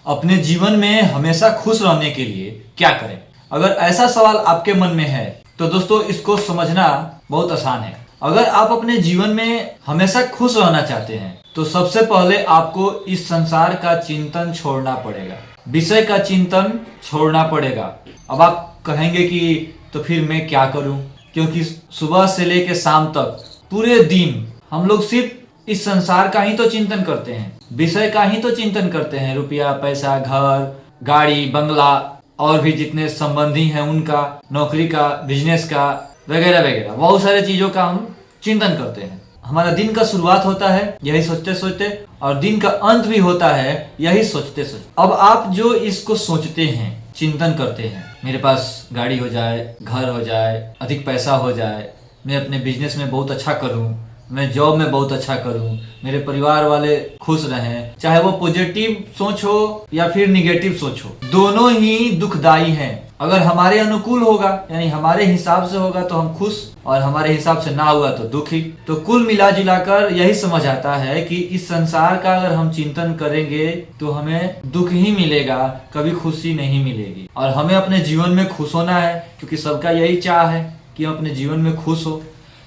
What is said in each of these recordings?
अपने जीवन में हमेशा खुश रहने के लिए क्या करें? अगर ऐसा सवाल आपके मन में है तो दोस्तों इसको समझना बहुत आसान है। अगर आप अपने जीवन में हमेशा खुश रहना चाहते हैं तो सबसे पहले आपको इस संसार का चिंतन छोड़ना पड़ेगा, विषय का चिंतन छोड़ना पड़ेगा। अब आप कहेंगे कि तो फिर मैं क्या करूं? क्योंकि सुबह से लेकर शाम तक पूरे दिन हम लोग सिर्फ इस संसार का ही तो चिंतन करते हैं, विषय का ही तो चिंतन करते हैं। रुपया, पैसा, घर, गाड़ी, बंगला और भी जितने संबंधी हैं उनका, नौकरी का, बिजनेस का, वगैरह वगैरह बहुत सारे चीजों का हम चिंतन करते हैं। हमारा दिन का शुरुआत होता है यही सोचते सोचते और दिन का अंत भी होता है यही सोचते सोचते। अब आप जो इसको सोचते हैं, चिंतन करते हैं, मेरे पास गाड़ी हो जाए, घर हो जाए, अधिक पैसा हो जाए, मैं अपने बिजनेस में बहुत अच्छा करूं, मैं जॉब में बहुत अच्छा करूं, मेरे परिवार वाले खुश रहें, चाहे वो पॉजिटिव सोच हो या फिर निगेटिव सोच हो, दोनों ही दुखदाई हैं। अगर हमारे अनुकूल होगा यानी हमारे हिसाब से होगा तो हम खुश, और हमारे हिसाब से ना हुआ तो दुखी। तो कुल मिला जुलाकर यही समझ आता है कि इस संसार का अगर हम चिंतन करेंगे तो हमें दुख ही मिलेगा, कभी खुशी नहीं मिलेगी। और हमें अपने जीवन में खुश होना है क्योंकि सबका यही चाह है कि हम अपने जीवन में खुश हो।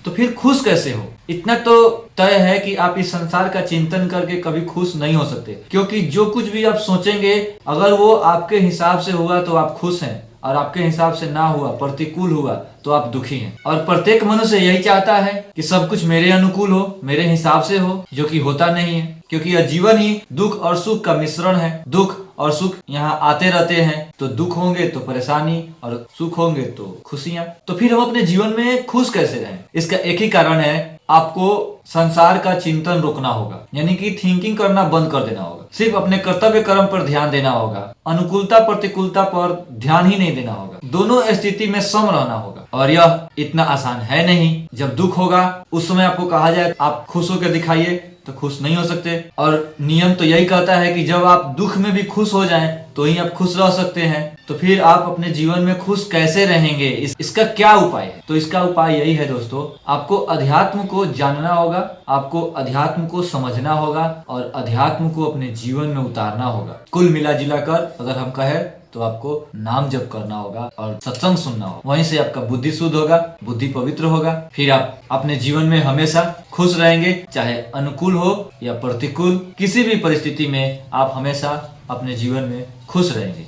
तो फिर खुश कैसे हो? इतना तो तय है कि आप इस संसार का चिंतन करके कभी खुश नहीं हो सकते, क्योंकि जो कुछ भी आप सोचेंगे अगर वो आपके हिसाब से हुआ तो आप खुश हैं, और आपके हिसाब से ना हुआ, प्रतिकूल हुआ तो आप दुखी हैं। और प्रत्येक मनुष्य यही चाहता है कि सब कुछ मेरे अनुकूल हो, मेरे हिसाब से हो, जो कि होता नहीं है, क्योंकि यह जीवन ही दुख और सुख का मिश्रण है। दुख और सुख यहाँ आते रहते हैं, तो दुख होंगे तो परेशानी और सुख होंगे तो खुशियां। तो फिर हम अपने जीवन में खुश कैसे रहें? इसका एक ही कारण है, आपको संसार का चिंतन रोकना होगा, यानी कि थिंकिंग करना बंद कर देना होगा। सिर्फ अपने कर्तव्य कर्म पर ध्यान देना होगा, अनुकूलता प्रतिकूलता पर ध्यान ही नहीं देना होगा। दोनों स्थिति में सम रहना होगा, और यह इतना आसान है नहीं। जब दुख होगा उस समय आपको कहा जाए आप खुश होकर दिखाइए तो खुश नहीं हो सकते, और नियम तो यही कहता है कि जब आप दुख में भी खुश हो जाएं तो ही आप खुश रह सकते हैं। तो फिर आप अपने जीवन में खुश कैसे रहेंगे? इसका क्या उपाय है? तो इसका उपाय यही है दोस्तों, आपको अध्यात्म को जानना होगा, आपको अध्यात्म को समझना होगा और अध्यात्म को अपने जीवन में उतारना होगा। कुल मिला जुला कर अगर हम कहें तो आपको नाम जप करना होगा और सत्संग सुनना होगा। वहीं से आपका बुद्धि शुद्ध होगा, बुद्धि पवित्र होगा, फिर आप अपने जीवन में हमेशा खुश रहेंगे। चाहे अनुकूल हो या प्रतिकूल, किसी भी परिस्थिति में आप हमेशा अपने जीवन में खुश रहेंगे।